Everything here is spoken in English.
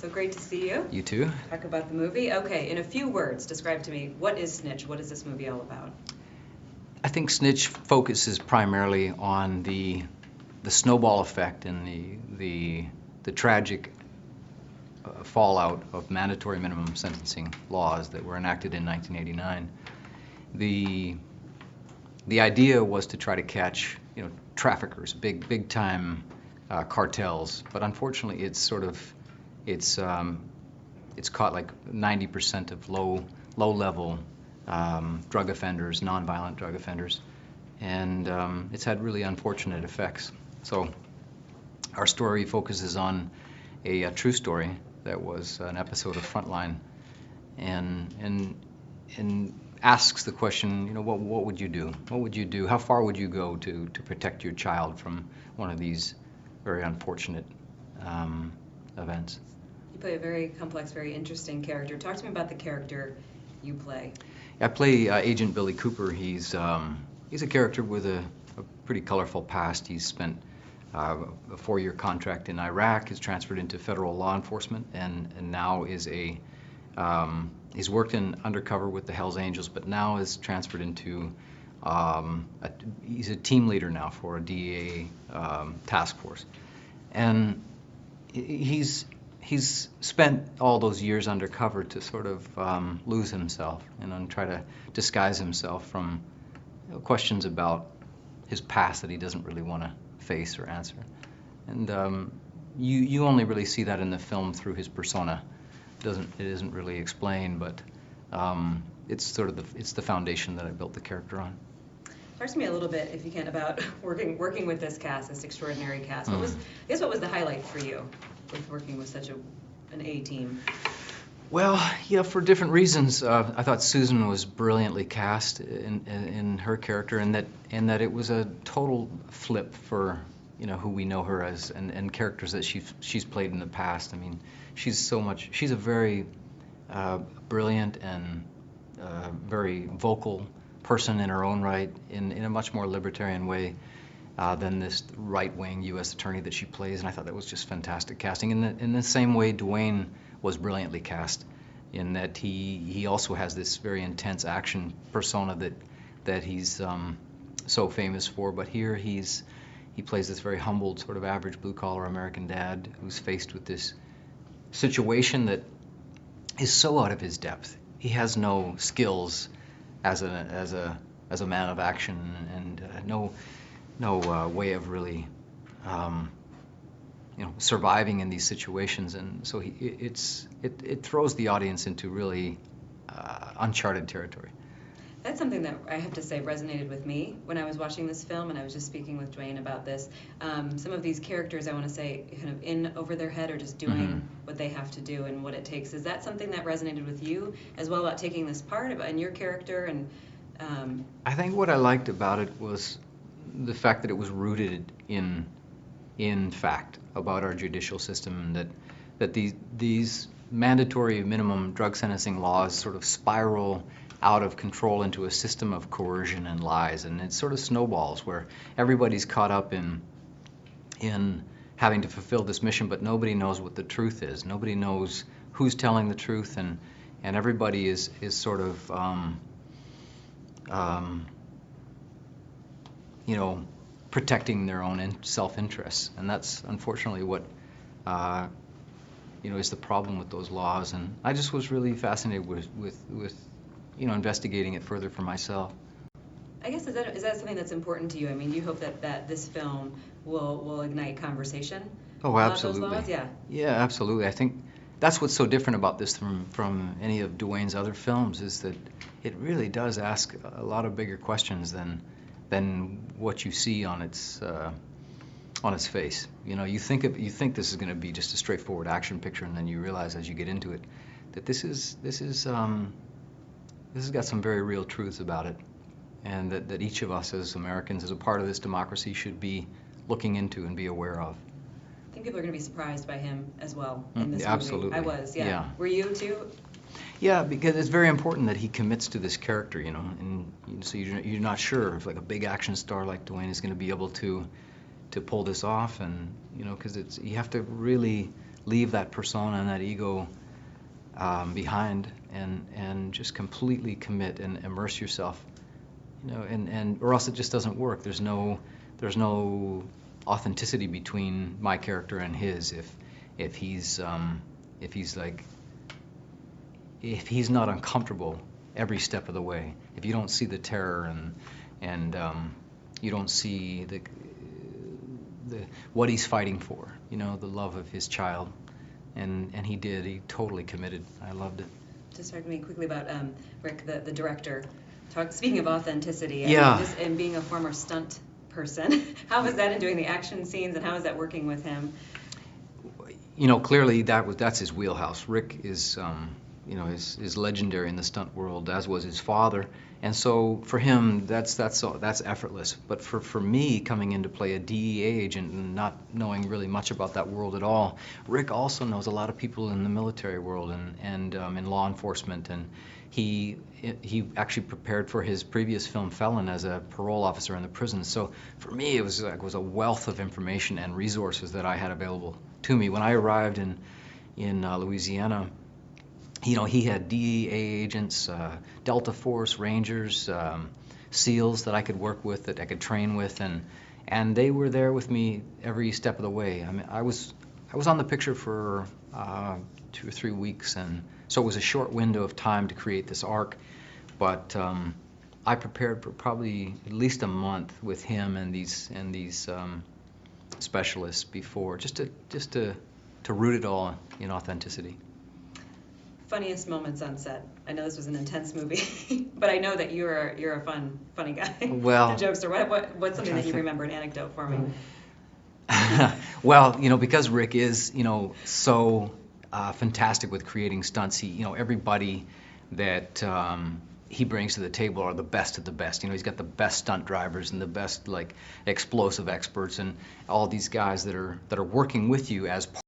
So great to see you. You too. Talk about the movie. Okay, in a few words, describe to me, what is Snitch? What is this movie all about? I think Snitch focuses primarily on the snowball effect and the tragic fallout of mandatory minimum sentencing laws that were enacted in 1989. The idea was to try to catch, traffickers, big time cartels, but unfortunately it's caught like 90% of low level drug offenders, nonviolent drug offenders, and it's had really unfortunate effects. So our story focuses on a true story that was an episode of Frontline, and asks the question, what would you do? What would you do? How far would you go to protect your child from one of these very unfortunate events? You play a very complex, very interesting character. Talk to me about the character you play. I play Agent Billy Cooper. He's a character with a pretty colorful past. He's spent a 4-year contract in Iraq, is transferred into federal law enforcement, and now is he's worked in undercover with the Hells Angels, but now is transferred into he's a team leader now for a DEA task force, and he's spent all those years undercover to sort of lose himself and try to disguise himself from questions about his past that he doesn't really want to face or answer. And you only really see that in the film through his persona. It isn't really explained, but it's the foundation that I built the character on. Talk to me a little bit, if you can, about working with this cast, this extraordinary cast. What was the highlight for you with working with such an A team? Well, for different reasons. I thought Susan was brilliantly cast in her character, and that it was a total flip for who we know her as, and characters that she's played in the past. I mean, she's a very brilliant and very vocal person in her own right, in a much more libertarian way than this right-wing U.S. attorney that she plays, and I thought that was just fantastic casting. In the same way, Dwayne was brilliantly cast, in that he also has this very intense action persona that he's so famous for, but here he plays this very humbled, sort of average blue-collar American dad who's faced with this situation that is so out of his depth. He has no skills as a man of action, and no way of really surviving in these situations, and so it throws the audience into really uncharted territory. That's something that I have to say resonated with me when I was watching this film, and I was just speaking with Dwayne about this. Some of these characters, I want to say, kind of in over their head, or just doing what they have to do and what it takes. Is that something that resonated with you as well, about taking this part and your character? And I think what I liked about it was the fact that it was rooted in fact about our judicial system, and that these mandatory minimum drug sentencing laws sort of spiral out of control into a system of coercion and lies, and it sort of snowballs where everybody's caught up in having to fulfill this mission, but nobody knows what the truth is. Nobody knows who's telling the truth, and everybody is sort of protecting their own self-interests, and that's unfortunately what is the problem with those laws. And I just was really fascinated with investigating it further for myself. I guess, is that something that's important to you? I mean, you hope that this film will ignite conversation. Oh, absolutely. About those laws? Yeah, absolutely. I think that's what's so different about this from any of Dwayne's other films, is that it really does ask a lot of bigger questions than what you see on its face. You think this is going to be just a straightforward action picture, and then you realize as you get into it that this has got some very real truths about it, and that each of us as Americans, as a part of this democracy, should be looking into and be aware of. I think people are going to be surprised by him as well in this movie. Absolutely. I was, yeah. Were you too? Yeah, because it's very important that he commits to this character, and so you're not sure if like a big action star like Dwayne is going to be able to pull this off, and because you have to really leave that persona and that ego behind, and just completely commit and immerse yourself, and or else it just doesn't work. There's no authenticity between my character and his if he's not uncomfortable every step of the way. If you don't see the terror and you don't see the what he's fighting for, the love of his child, and he totally committed. I loved it. Just talk to me quickly about Rick, the director. Speaking of authenticity, and being a former stunt person, how was that in doing the action scenes, and how was that working with him? Clearly that's his wheelhouse. Rick is is legendary in the stunt world, as was his father, and so for him that's effortless. But for me, coming in to play a DEA agent and not knowing really much about that world at all, Rick also knows a lot of people in the military world and in law enforcement, and he actually prepared for his previous film Felon as a parole officer in the prison. So for me, it was a wealth of information and resources that I had available to me. When I arrived in Louisiana, he had DEA agents, Delta Force, Rangers, SEALs that I could work with, that I could train with, and they were there with me every step of the way. I mean, I was on the picture for 2 or 3 weeks, and so it was a short window of time to create this arc, but I prepared for probably at least a month with him and these specialists before, just to root it all in authenticity. Funniest moments on set. I know this was an intense movie, but I know that you're a funny guy. Well, the jokester. What's something that you remember, an anecdote for me? Well, because Rick is so fantastic with creating stunts. He everybody that he brings to the table are the best of the best. He's got the best stunt drivers and the best explosive experts and all these guys that are working with you as